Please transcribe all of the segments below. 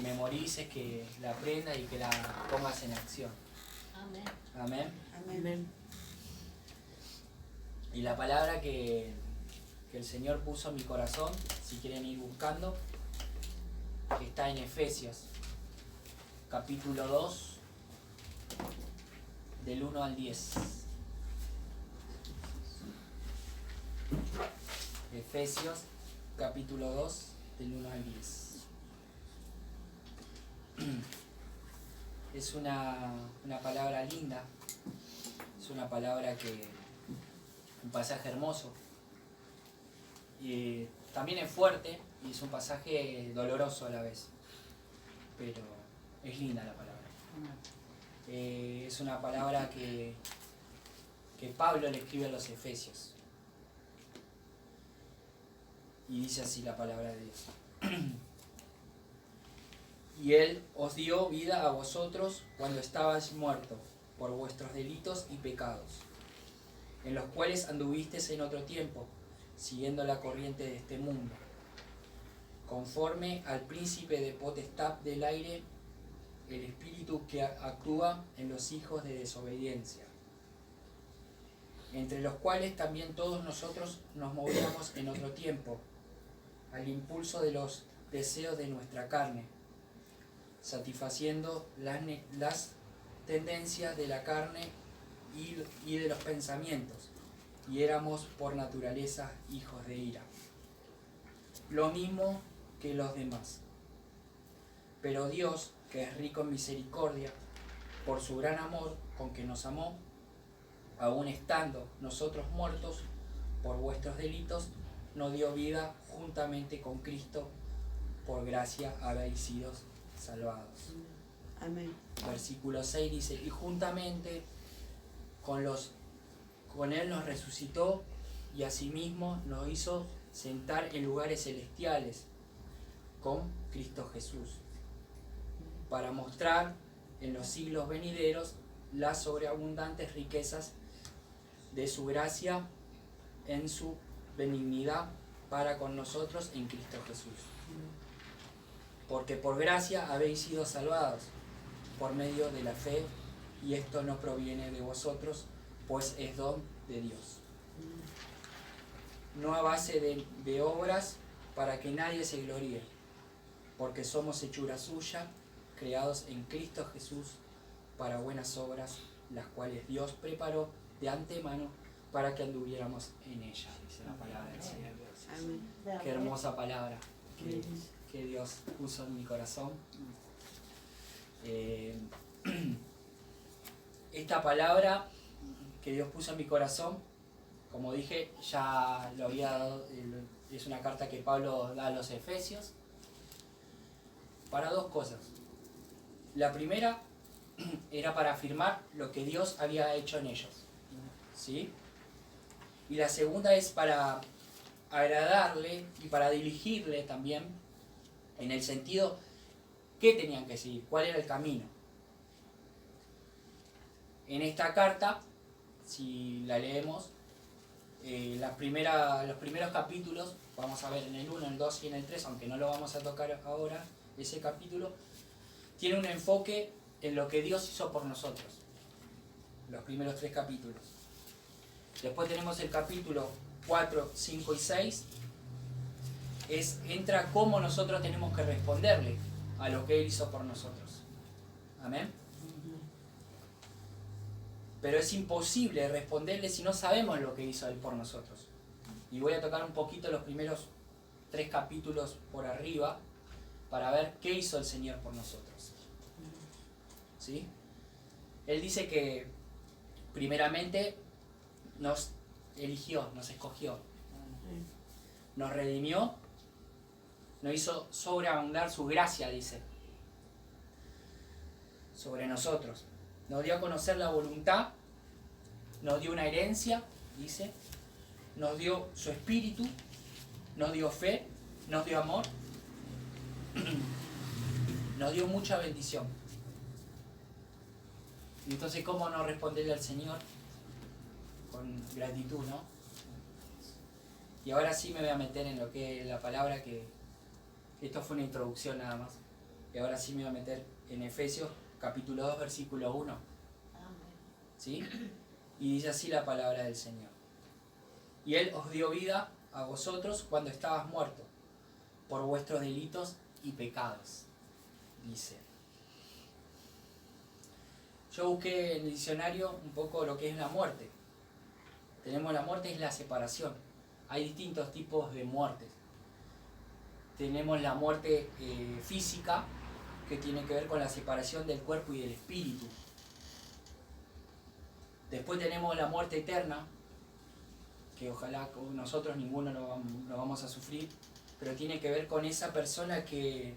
memorices, que la aprendas y que la pongas en acción. Amén. Amén. Amén. Y la palabra que el Señor puso en mi corazón, si quieren ir buscando, que está en Efesios, capítulo 2, del 1 al 10. Efesios, capítulo 2, del 1 al 10. Es una palabra linda, es una palabra un pasaje hermoso. Y también es fuerte y es un pasaje doloroso a la vez, pero es linda la palabra. Es una palabra que Pablo le escribe a los Efesios. Y dice así la palabra de Dios. Y Él os dio vida a vosotros cuando estabais muertos por vuestros delitos y pecados, en los cuales anduvisteis en otro tiempo, siguiendo la corriente de este mundo, conforme al príncipe de potestad del aire, el espíritu que actúa en los hijos de desobediencia, entre los cuales también todos nosotros nos movíamos en otro tiempo, al impulso de los deseos de nuestra carne, satisfaciendo las tendencias de la carne y de los pensamientos, y éramos por naturaleza hijos de ira, lo mismo que los demás. Pero Dios, que es rico en misericordia, por su gran amor con que nos amó, aun estando nosotros muertos por vuestros delitos, nos dio vida juntamente con Cristo, por gracia habéis sido salvados. Amén. Versículo 6 dice, y juntamente con Él nos resucitó y asimismo nos hizo sentar en lugares celestiales con Cristo Jesús, para mostrar en los siglos venideros las sobreabundantes riquezas de su gracia en su benignidad para con nosotros en Cristo Jesús. Porque por gracia habéis sido salvados por medio de la fe, y esto no proviene de vosotros, pues es don de Dios, no a base de obras, para que nadie se gloríe, porque somos hechura suya, creados en Cristo Jesús para buenas obras, las cuales Dios preparó de antemano para que anduviéramos en ella, dice la palabra del Señor. Amén. Qué hermosa palabra que Dios puso en mi corazón. Esta palabra que Dios puso en mi corazón, como dije, ya lo había dado, es una carta que Pablo da a los Efesios para dos cosas. La primera era para afirmar lo que Dios había hecho en ellos, ¿sí? Y la segunda es para agradarle y para dirigirle también, en el sentido qué tenían que seguir, cuál era el camino. En esta carta, si la leemos, los primeros capítulos, vamos a ver en el 1, el 2 y en el 3, aunque no lo vamos a tocar ahora, ese capítulo tiene un enfoque en lo que Dios hizo por nosotros, los primeros 3 capítulos. Después tenemos el capítulo 4, 5 y 6, entra cómo nosotros tenemos que responderle a lo que Él hizo por nosotros. Amén. Pero es imposible responderle si no sabemos lo que hizo Él por nosotros. Y voy a tocar un poquito los primeros 3 capítulos por arriba para ver qué hizo el Señor por nosotros. ¿Sí? Él dice que primeramente nos eligió, nos escogió, nos redimió, nos hizo sobreabundar su gracia, dice, sobre nosotros. Nos dio a conocer la voluntad, nos dio una herencia, dice, nos dio su espíritu, nos dio fe, nos dio amor, nos dio mucha bendición. Y entonces, ¿cómo no responderle al Señor? Con gratitud, ¿no? Y ahora sí me voy a meter en lo que es la palabra, que esto fue una introducción nada más. Y ahora sí me voy a meter en Efesios capítulo 2, versículo 1. ¿Sí? Y dice así la palabra del Señor. Y Él os dio vida a vosotros cuando estabas muertos por vuestros delitos y pecados, dice. Yo busqué en el diccionario un poco lo que es la muerte. Tenemos la muerte, es la separación. Hay distintos tipos de muertes. Tenemos la muerte física, que tiene que ver con la separación del cuerpo y del espíritu. Después tenemos la muerte eterna, que ojalá nosotros ninguno lo vamos a sufrir, pero tiene que ver con esa persona que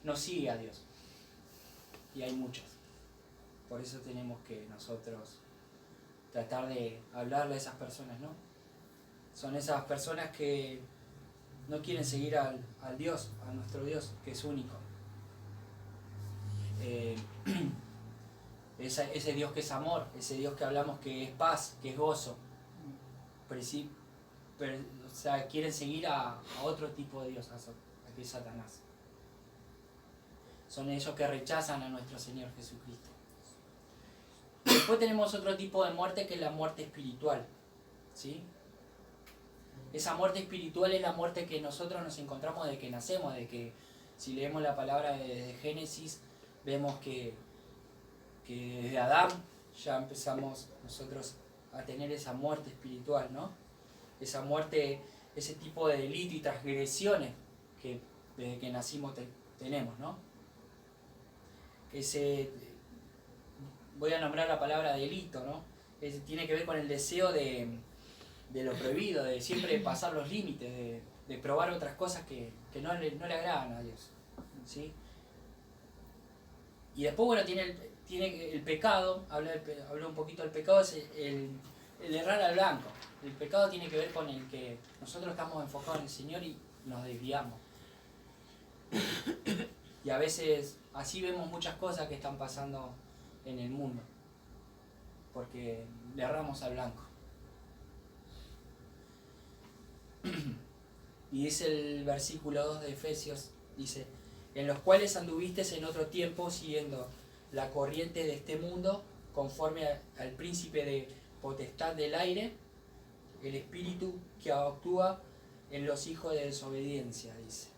no sigue a Dios. Y hay muchas. Por eso tenemos que nosotros tratar de hablarle a esas personas, ¿no? Son esas personas que no quieren seguir al Dios, a nuestro Dios, que es único. Ese Dios que es amor, ese Dios que hablamos que es paz, que es gozo. O sea, quieren seguir a otro tipo de Dios, a que es Satanás. Son ellos que rechazan a nuestro Señor Jesucristo. Después tenemos otro tipo de muerte, que es la muerte espiritual, ¿sí? Esa muerte espiritual es la muerte que nosotros nos encontramos desde que nacemos, de que si leemos la palabra de Génesis, vemos que desde Adán ya empezamos nosotros a tener esa muerte espiritual, ¿no? Esa muerte, ese tipo de delito y transgresiones que desde que nacimos tenemos, ¿no? Voy a nombrar la palabra delito, ¿no? Tiene que ver con el deseo de lo prohibido, de siempre pasar los límites, de probar otras cosas que no le agradan a Dios, ¿sí? Y después, bueno, tiene el pecado, hablé un poquito del pecado, es el errar al blanco. El pecado tiene que ver con el que nosotros estamos enfocados en el Señor y nos desviamos. Y a veces así vemos muchas cosas que están pasando en el mundo, porque le erramos al blanco. Y dice el versículo 2 de Efesios, dice: en los cuales anduvisteis en otro tiempo siguiendo la corriente de este mundo, conforme al príncipe de potestad del aire, el espíritu que actúa en los hijos de desobediencia, dice.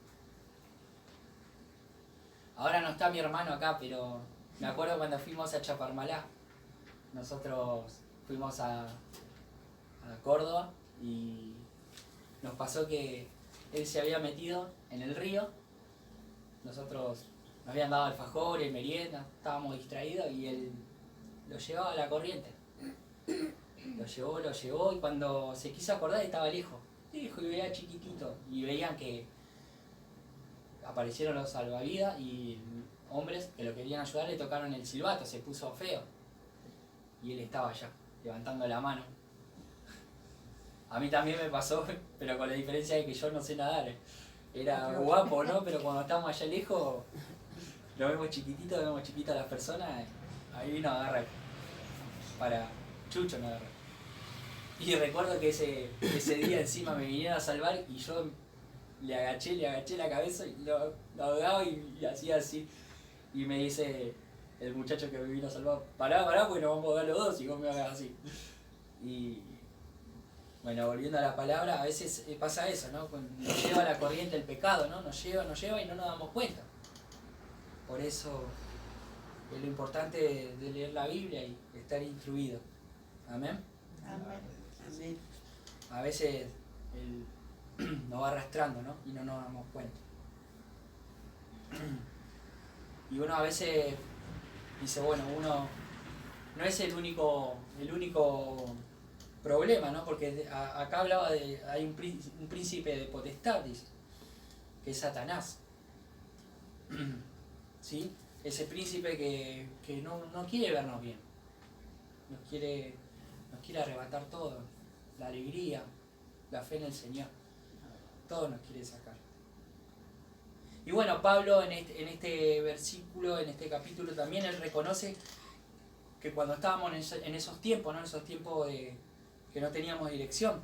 Ahora no está mi hermano acá, pero me acuerdo cuando fuimos a Chaparmalá. Nosotros fuimos a Córdoba y nos pasó que él se había metido en el río. Nosotros nos habían dado alfajores, merienda, estábamos distraídos y él lo llevaba a la corriente. Lo llevó y cuando se quiso acordar estaba lejos. Y veía chiquitito y veían que aparecieron los salvavidas y hombres que lo querían ayudar le tocaron el silbato, se puso feo. Y él estaba allá, levantando la mano. A mí también me pasó, pero con la diferencia de que yo no sé nadar. Era guapo, ¿no? Pero cuando estamos allá lejos, lo vemos chiquitito, vemos chiquitas a las personas, ahí nos agarra para Chucho nos agarra. Y recuerdo que ese día encima me vinieron a salvar y yo le agaché la cabeza y lo ahogaba y hacía así. Y me dice el muchacho que me vino a salvar: pará, porque nos vamos a ahogar los dos y vos me hagas así. Y bueno, volviendo a la palabra, a veces pasa eso, ¿no? Nos lleva la corriente el pecado, ¿no? Nos lleva y no nos damos cuenta. Por eso es lo importante de leer la Biblia y estar instruido. Amén. Amén. A veces nos va arrastrando, ¿no? Y no nos damos cuenta. Y uno a veces dice, bueno, uno no es el único problema, ¿no? Porque acá hablaba hay un príncipe de potestad, dice, que es Satanás. ¿Sí? Ese príncipe que no quiere vernos bien. Nos quiere arrebatar todo. La alegría, la fe en el Señor. Todo nos quiere sacar. Y bueno, Pablo en este versículo, en este capítulo también, él reconoce que cuando estábamos en esos tiempos, ¿no? En esos tiempos que no teníamos dirección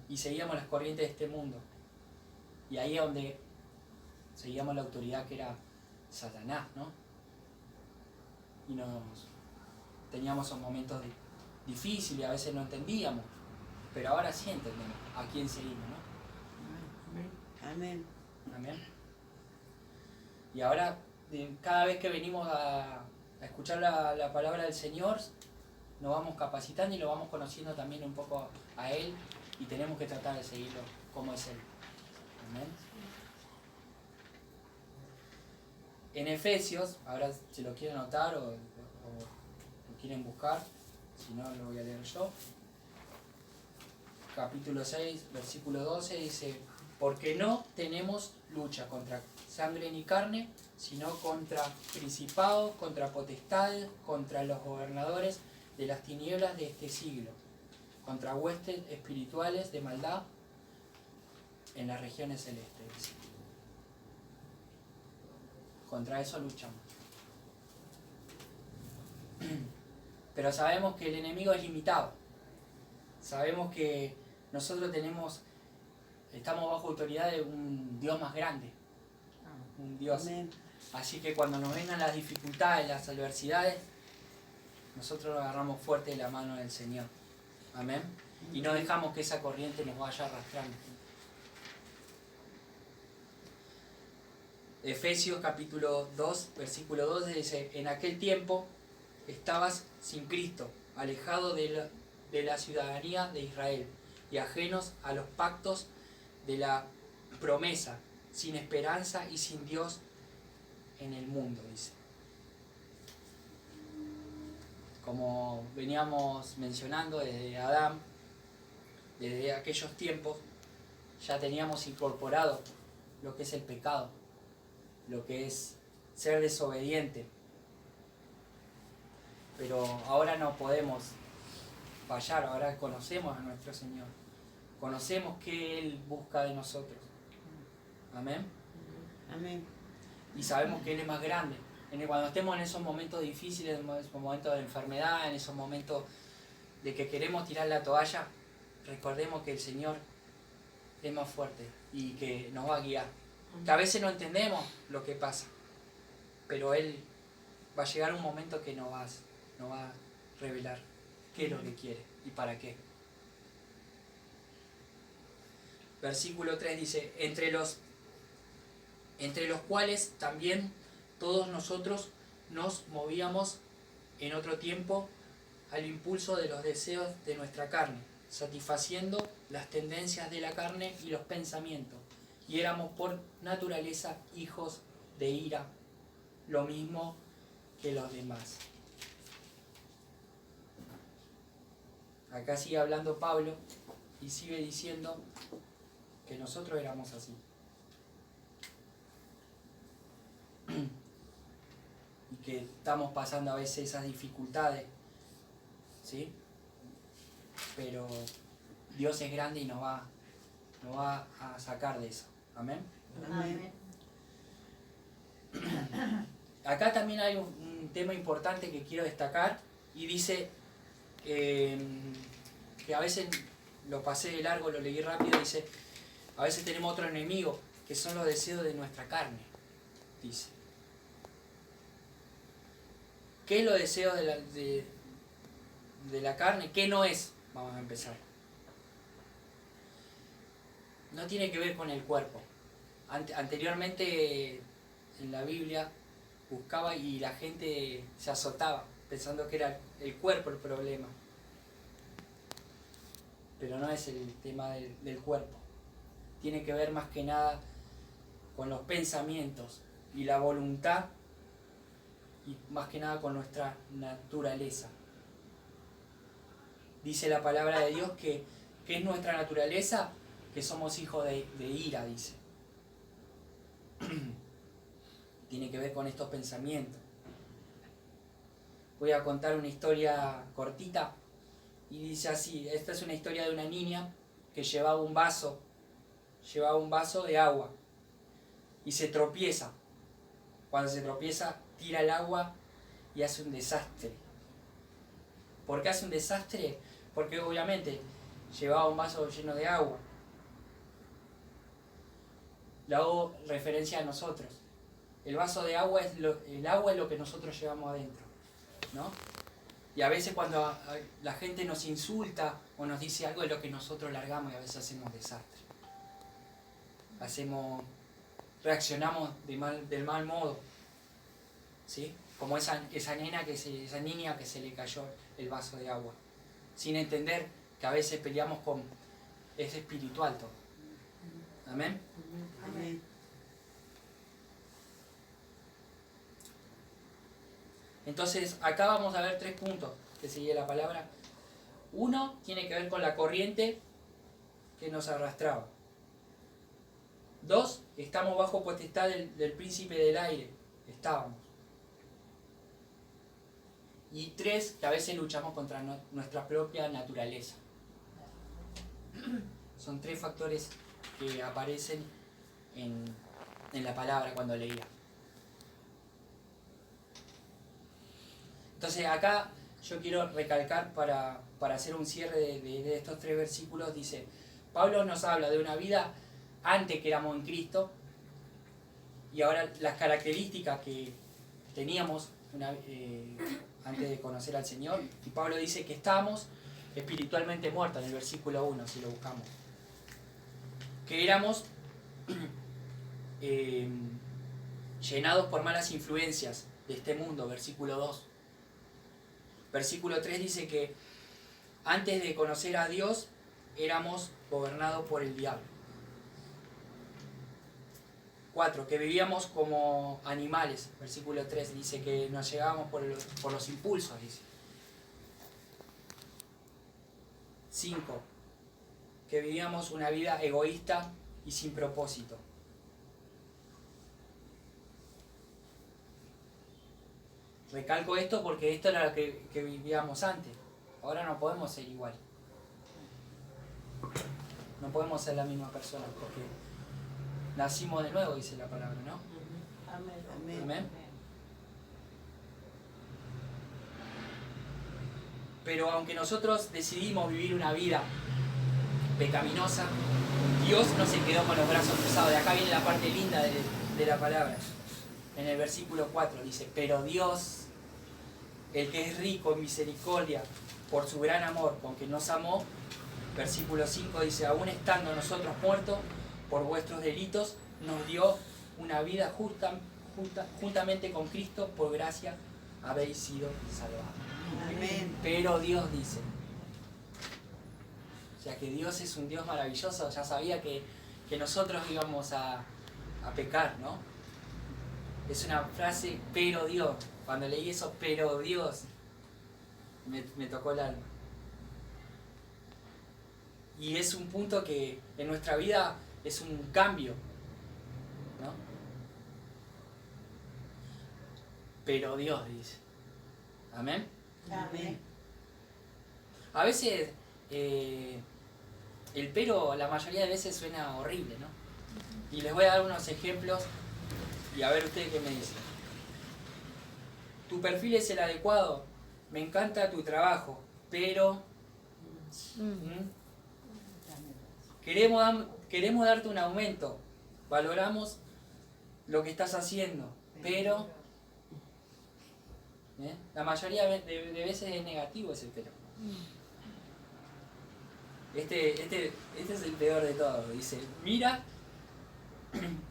y seguíamos las corrientes de este mundo. Y ahí es donde seguíamos la autoridad que era Satanás, ¿no? Y teníamos esos momentos difíciles, a veces no entendíamos, pero ahora sí entendemos a quién seguimos, ¿no? Amén. Amén. Y ahora, cada vez que venimos a escuchar la palabra del Señor, nos vamos capacitando y lo vamos conociendo también un poco a Él, y tenemos que tratar de seguirlo como es Él. Amén. En Efesios, ahora si lo quieren anotar o lo quieren buscar, si no lo voy a leer yo. Capítulo 6, versículo 12 dice: porque no tenemos lucha contra sangre ni carne, sino contra principados, contra potestades, contra los gobernadores de las tinieblas de este siglo, contra huestes espirituales de maldad en las regiones celestes. Contra eso luchamos. Pero sabemos que el enemigo es limitado. Sabemos que nosotros estamos bajo autoridad de un Dios más grande. Un Dios. Amén. Así que cuando nos vengan las dificultades, las adversidades, nosotros nos agarramos fuerte de la mano del Señor. Amén. Y no dejamos que esa corriente nos vaya arrastrando. Efesios capítulo 2, versículo 12 dice: en aquel tiempo estabas sin Cristo, alejado de la ciudadanía de Israel y ajenos a los pactos de la promesa, sin esperanza y sin Dios en el mundo, dice. Como veníamos mencionando desde Adán, desde aquellos tiempos, ya teníamos incorporado lo que es el pecado, lo que es ser desobediente. Pero ahora no podemos fallar, ahora conocemos a nuestro Señor. Conocemos que Él busca de nosotros. Amén. Amén. Y sabemos que Él es más grande. Cuando estemos en esos momentos difíciles, en esos momentos de enfermedad, en esos momentos de que queremos tirar la toalla, recordemos que el Señor es más fuerte y que nos va a guiar. Que a veces no entendemos lo que pasa, pero Él va a llegar un momento que nos va a revelar qué es lo que quiere y para qué. Versículo 3 dice: entre los cuales también todos nosotros nos movíamos en otro tiempo al impulso de los deseos de nuestra carne, satisfaciendo las tendencias de la carne y los pensamientos, y éramos por naturaleza hijos de ira, lo mismo que los demás. Acá sigue hablando Pablo y sigue diciendo que nosotros éramos así. Y que estamos pasando a veces esas dificultades, ¿sí? Pero Dios es grande y nos va a sacar de eso. Amén. Amén. Acá también hay un tema importante que quiero destacar, y dice que a veces lo pasé de largo, lo leí rápido, dice: a veces tenemos otro enemigo, que son los deseos de nuestra carne, dice. ¿Qué es los deseos de la carne? ¿Qué no es? Vamos a empezar. No tiene que ver con el cuerpo. Anteriormente en la Biblia buscaba y la gente se azotaba pensando que era el cuerpo el problema. Pero no es el tema del cuerpo. Tiene que ver más que nada con los pensamientos y la voluntad, y más que nada con nuestra naturaleza. Dice la palabra de Dios que es nuestra naturaleza, que somos hijos de ira, dice. Tiene que ver con estos pensamientos. Voy a contar una historia cortita y dice así: esta es una historia de una niña que llevaba un vaso de agua y se tropieza. Cuando se tropieza, tira el agua y hace un desastre. ¿Por qué hace un desastre? Porque obviamente llevaba un vaso lleno de agua. le hago referencia a nosotros. El vaso de agua el agua es lo que nosotros llevamos adentro, ¿no? Y a veces cuando la gente nos insulta o nos dice algo es lo que nosotros largamos y a veces hacemos desastre. Reaccionamos del mal modo, ¿sí? Como esa niña que se le cayó el vaso de agua, sin entender que a veces peleamos con... Es espiritual todo. ¿Amén? Amén. Entonces, acá vamos a ver 3 puntos que sigue la palabra. Uno tiene que ver con la corriente que nos arrastraba. 2, estamos bajo potestad del príncipe del aire. Estábamos. Y 3, que a veces luchamos contra nuestra propia naturaleza. Son 3 factores que aparecen en la palabra cuando leía. Entonces acá yo quiero recalcar para hacer un cierre de estos 3 versículos. Dice, Pablo nos habla de una vida antes que éramos en Cristo y ahora las características que teníamos antes de conocer al Señor. Y Pablo dice que estábamos espiritualmente muertos en el versículo 1, si lo buscamos. Que éramos llenados por malas influencias de este mundo, versículo 2. Versículo 3 dice que antes de conocer a Dios éramos gobernados por el diablo. 4, que vivíamos como animales. Versículo 3 dice que nos llegábamos por los impulsos, dice. 5, que vivíamos una vida egoísta y sin propósito. Recalco esto porque esto era lo que vivíamos antes. Ahora no podemos ser igual. No podemos ser la misma persona porque nacimos de nuevo, dice la palabra, ¿no? Amén. Amén. Pero aunque nosotros decidimos vivir una vida pecaminosa, Dios no se quedó con los brazos cruzados. De acá viene la parte linda de la palabra. En el versículo 4 dice, pero Dios, el que es rico en misericordia, por su gran amor con que nos amó, versículo 5 dice, aún estando nosotros muertos por vuestros delitos, nos dio una vida juntamente con Cristo, por gracia habéis sido salvados. Amén. Pero Dios dice, o sea que Dios es un Dios maravilloso, ya sabía que nosotros íbamos a pecar, ¿no? Es una frase, pero Dios. Cuando leí eso, pero Dios, me tocó el alma. Y es un punto que en nuestra vida es un cambio, ¿no? Pero Dios dice. Amén. Amén. A veces el pero la mayoría de veces suena horrible, ¿no? Y les voy a dar unos ejemplos y a ver ustedes qué me dicen. Tu perfil es el adecuado, me encanta tu trabajo, pero queremos darte un aumento, valoramos lo que estás haciendo, pero la mayoría de veces es negativo ese pero. Este es el peor de todo. Dice, mira,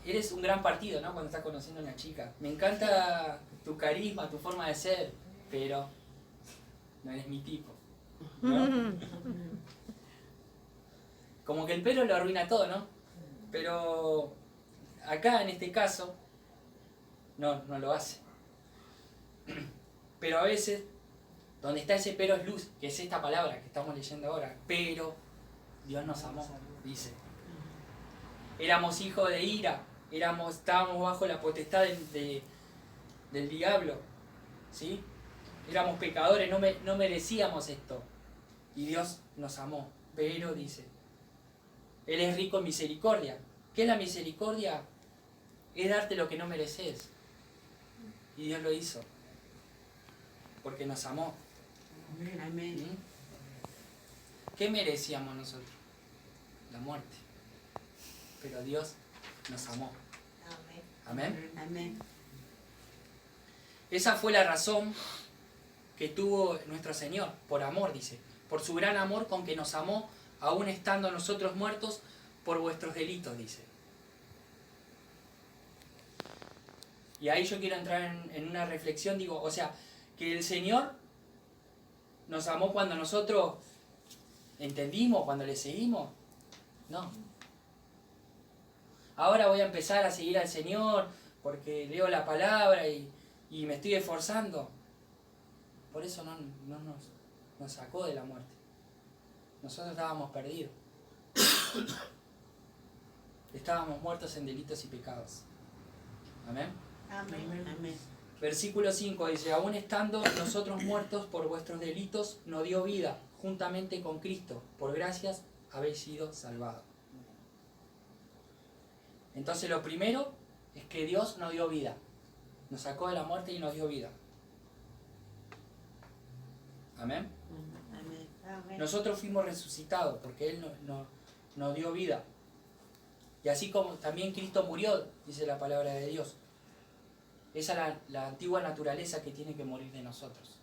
eres un gran partido, ¿no? Cuando estás conociendo a una chica. Me encanta tu carisma, tu forma de ser, pero no eres mi tipo, ¿no? Como que el pero lo arruina todo, ¿no? Pero acá en este caso no lo hace. Pero a veces donde está ese pero es luz, que es esta palabra que estamos leyendo ahora. Pero Dios nos amó, dice. Éramos hijos de ira, estábamos bajo la potestad del diablo, ¿sí? Éramos pecadores, no merecíamos esto. Y Dios nos amó. Pero dice, Él es rico en misericordia. ¿Qué es la misericordia? Es darte lo que no mereces. Y Dios lo hizo. Porque nos amó. Amén. ¿Qué merecíamos nosotros? La muerte. Pero Dios nos amó. Amén. Amén. Amén. Esa fue la razón que tuvo nuestro Señor, por amor, dice, por su gran amor con que nos amó, aún estando nosotros muertos por vuestros delitos, dice. Y ahí yo quiero entrar en una reflexión, digo, o sea, que el Señor nos amó cuando nosotros entendimos, cuando le seguimos. No. Ahora voy a empezar a seguir al Señor porque leo la palabra y me estoy esforzando. Por eso no nos sacó de la muerte. Nosotros estábamos perdidos. Estábamos muertos en delitos y pecados. Amén. Amén. Amén. Versículo 5 dice, aún estando nosotros muertos por vuestros delitos, nos dio vida juntamente con Cristo. Por gracias habéis sido salvados. Entonces lo primero es que Dios nos dio vida. Nos sacó de la muerte y nos dio vida. Amén. Amén. Nosotros fuimos resucitados porque Él nos dio vida. Y así como también Cristo murió, dice la palabra de Dios. Esa es la antigua naturaleza que tiene que morir de nosotros.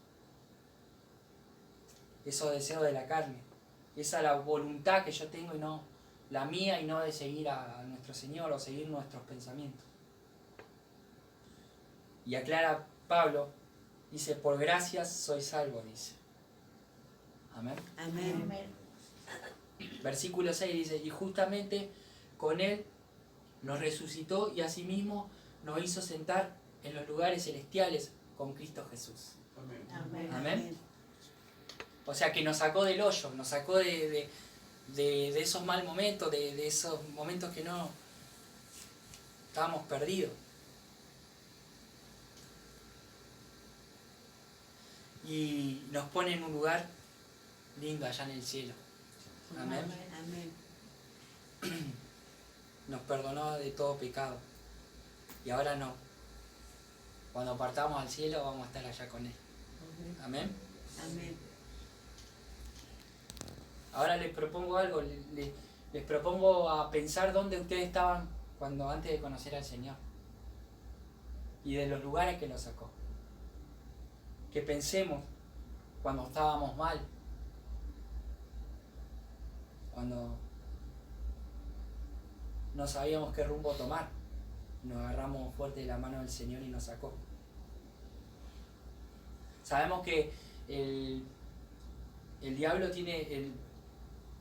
Esos deseos de la carne. Esa es la voluntad que yo tengo y no la mía y no de seguir a nuestro Señor o seguir nuestros pensamientos. Y aclara Pablo, dice, por gracias soy salvo, dice. Amén. Amén. Versículo 6 dice, y justamente con Él nos resucitó y asimismo nos hizo sentar en los lugares celestiales con Cristo Jesús. Amén. Amén. O sea que nos sacó del hoyo, nos sacó de esos mal momentos, de esos momentos que no estábamos perdidos. Y nos pone en un lugar lindo allá en el cielo. Amén. Amén. Nos perdonó de todo pecado. Y ahora no. Cuando partamos al cielo vamos a estar allá con Él. Amén. Amén. Ahora les propongo algo. Les propongo a pensar dónde ustedes estaban antes de conocer al Señor. Y de los lugares que los sacó. Que pensemos cuando estábamos mal. Cuando no sabíamos qué rumbo tomar. Nos agarramos fuerte de la mano del Señor y nos sacó. Sabemos que el diablo tiene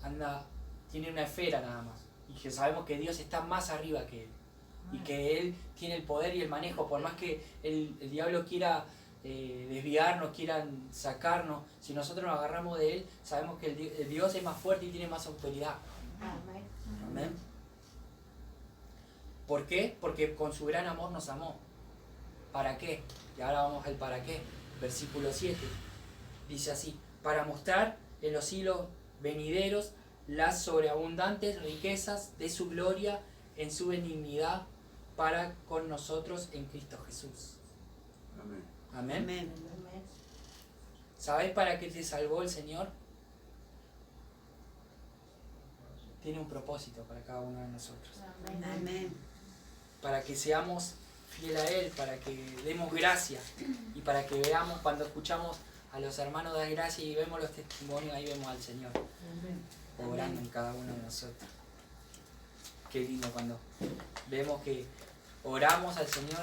una esfera nada más. Y que sabemos que Dios está más arriba que Él. Y que Él tiene el poder y el manejo. Por más que el diablo quiera desviarnos, quieran sacarnos, si nosotros nos agarramos de Él, sabemos que el Dios es más fuerte y tiene más autoridad. Amén. Amén. ¿Por qué? Porque con su gran amor nos amó. ¿Para qué? Y ahora vamos al para qué. Versículo 7. Dice así, para mostrar en los siglos venideros las sobreabundantes riquezas de su gloria en su benignidad para con nosotros en Cristo Jesús. Amén. Amén. Amén. ¿Sabes para qué te salvó el Señor? Tiene un propósito para cada uno de nosotros. Amén. Para que seamos fieles a Él, para que demos gracia y para que veamos cuando escuchamos a los hermanos dar gracia y vemos los testimonios, ahí vemos al Señor obrando en cada uno de nosotros. Qué lindo cuando vemos que oramos al Señor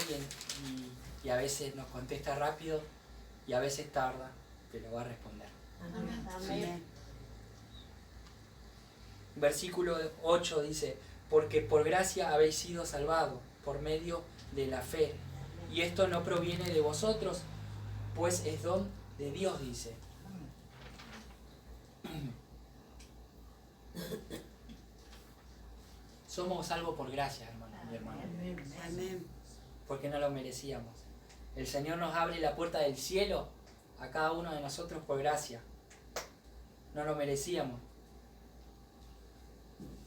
y a veces nos contesta rápido y a veces tarda, pero va a responder. Amén. Versículo 8 dice, porque por gracia habéis sido salvados por medio de la fe. Y esto no proviene de vosotros, pues es don de Dios, dice. Somos salvos por gracia, hermano y hermana, Amén. porque no lo merecíamos. El Señor nos abre la puerta del cielo a cada uno de nosotros por gracia. No lo merecíamos.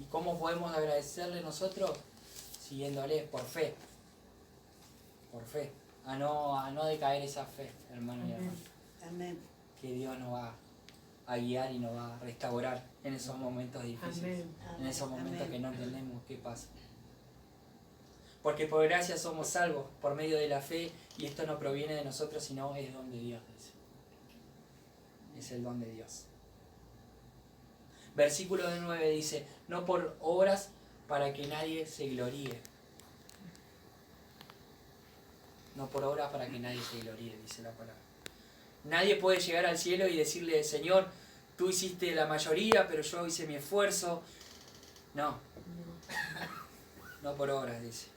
¿Y cómo podemos agradecerle nosotros? Siguiéndole por fe. Por fe. A no decaer esa fe, hermano y hermana. Amén. Que Dios nos va a guiar y nos va a restaurar en esos momentos difíciles. En esos momentos que no entendemos qué pasa. Porque por gracia somos salvos por medio de la fe, y esto no proviene de nosotros, sino es don de Dios, dice. Es el don de Dios. Versículo 9 dice, no por obras para que nadie se gloríe. No por obras para que nadie se gloríe, dice la palabra. Nadie puede llegar al cielo y decirle, Señor, tú hiciste la mayoría, pero yo hice mi esfuerzo. No. No por obras, dice.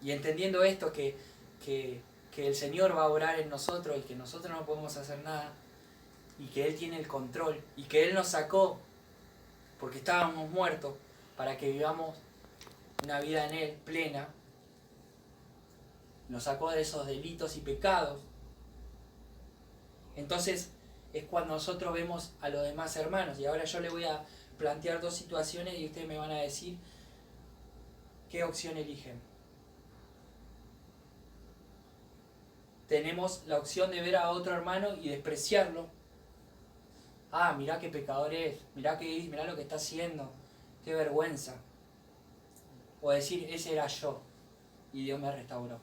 Y entendiendo esto, que el Señor va a obrar en nosotros y que nosotros no podemos hacer nada, y que Él tiene el control, y que Él nos sacó porque estábamos muertos para que vivamos una vida en Él plena, nos sacó de esos delitos y pecados. Entonces es cuando nosotros vemos a los demás hermanos, y ahora yo le voy a plantear dos situaciones y ustedes me van a decir qué opción eligen. Tenemos la opción de ver a otro hermano y despreciarlo. Ah, mirá qué pecador es, mirá lo que está haciendo, qué vergüenza. O decir, ese era yo y Dios me restauró.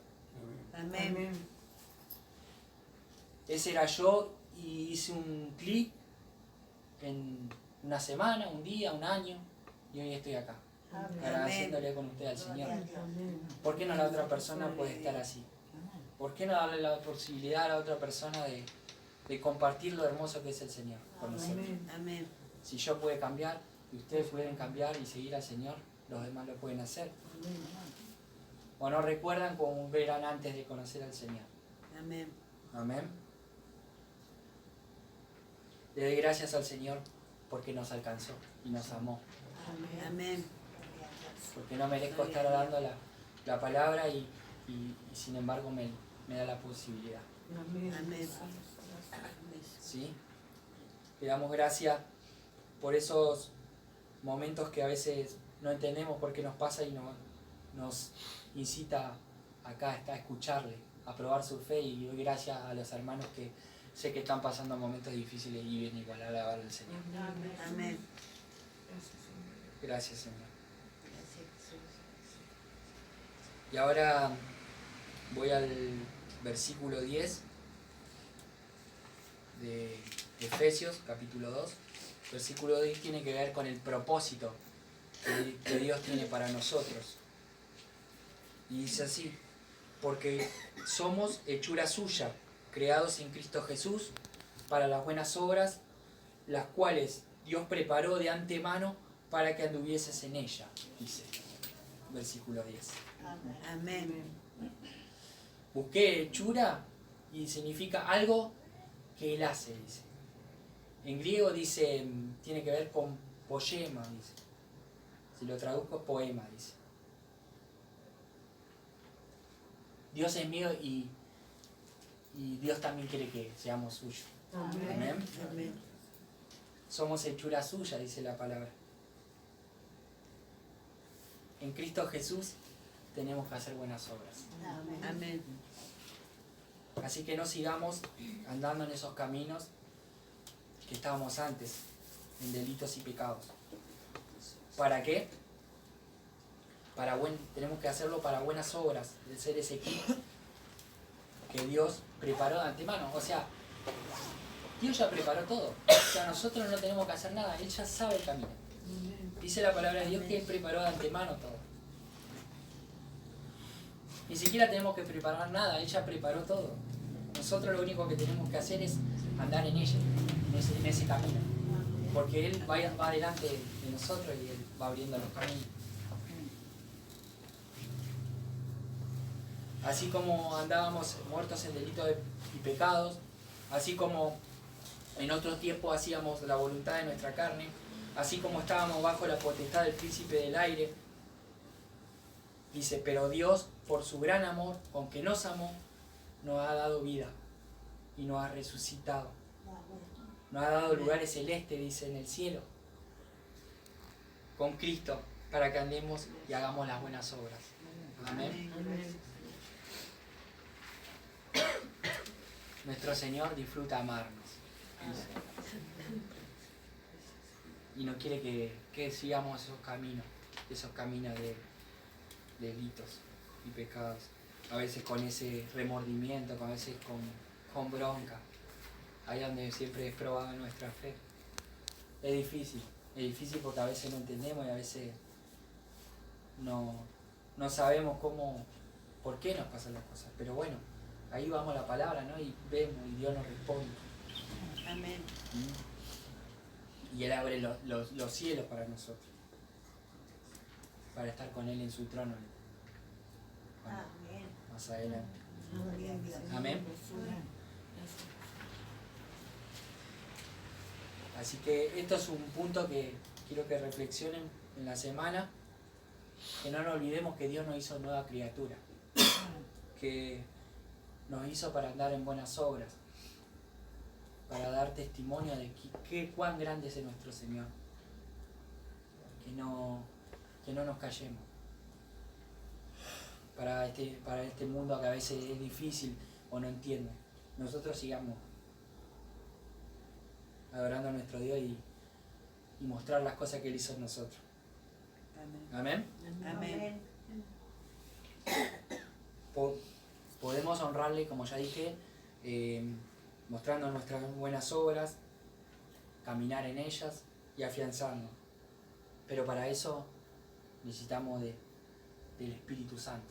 Amén. Ese era yo y hice un clic en una semana, un día, un año, y hoy estoy acá, agradeciéndole con usted al Señor. ¿Por qué no la otra persona puede estar así? ¿Por qué no darle la posibilidad a la otra persona de compartir lo hermoso que es el Señor con nosotros? Amén. Si yo puedo cambiar y ustedes pueden cambiar y seguir al Señor, los demás lo pueden hacer. ¿O no recuerdan cómo eran antes de conocer al Señor? Amén. Amén. Le doy gracias al Señor porque nos alcanzó y nos amó. Amén. Porque no merezco estar dando la palabra y sin embargo me da la posibilidad. Amén. ¿Sí? Le damos gracias por esos momentos que a veces no entendemos por qué nos pasa y nos incita acá a escucharle, a probar su fe, y doy gracias a los hermanos que sé que están pasando momentos difíciles y vienen igual a alabar al Señor. Amén. Gracias, Señor. Y ahora voy al versículo 10 de Efesios, capítulo 2. Versículo 10 tiene que ver con el propósito que Dios tiene para nosotros. Y dice así, porque somos hechura suya, creados en Cristo Jesús, para las buenas obras, las cuales Dios preparó de antemano para que anduvieses en ella, dice, versículo 10. Amén. Busqué hechura y significa algo que Él hace, dice. En griego dice, tiene que ver con poema, dice. Si lo traduzco es poema, dice. Dios es mío y Dios también quiere que seamos suyos. Amén. Amén. Somos hechura suya, dice la palabra. En Cristo Jesús tenemos que hacer buenas obras. Amén. Así que no sigamos andando en esos caminos que estábamos antes, en delitos y pecados. ¿Para qué? Tenemos que hacerlo para buenas obras, de ser ese equipo que Dios preparó de antemano. O sea, Dios ya preparó todo. O sea, nosotros no tenemos que hacer nada, Él ya sabe el camino. Dice la palabra de Dios que Él preparó de antemano todo. Ni siquiera tenemos que preparar nada, Él ya preparó todo. Nosotros lo único que tenemos que hacer es andar en ella, en ese camino. Porque Él va delante de nosotros y Él va abriendo los caminos. Así como andábamos muertos en delitos y pecados, así como en otros tiempos hacíamos la voluntad de nuestra carne, así como estábamos bajo la potestad del príncipe del aire, dice, pero Dios, por su gran amor, con que nos amó, nos ha dado vida y nos ha resucitado. Nos ha dado lugares celestes, dice, en el cielo, con Cristo, para que andemos y hagamos las buenas obras. Amén. Nuestro Señor disfruta amarnos. Y no quiere que sigamos esos caminos de Él. delitos y pecados. A veces con ese remordimiento, a veces con bronca. Ahí donde siempre es probada nuestra fe. Es difícil porque a veces no entendemos y a veces no sabemos por qué nos pasan las cosas. Pero bueno, ahí vamos a la palabra, ¿no? Y vemos y Dios nos responde. Amén. Y Él abre los cielos para nosotros. Para estar con Él en su trono. Amén. Más adelante. Amén. Así que esto es un punto que quiero que reflexionen en la semana. Que no nos olvidemos que Dios nos hizo nueva criatura. Que nos hizo para andar en buenas obras. Para dar testimonio de cuán grande es nuestro Señor. Que no nos callemos. Para este mundo que a veces es difícil o no entiende. Nosotros sigamos adorando a nuestro Dios y mostrar las cosas que Él hizo en nosotros. Amén. Amén. Podemos honrarle, como ya dije, mostrando nuestras buenas obras, caminar en ellas y afianzarnos. Pero para eso necesitamos del Espíritu Santo.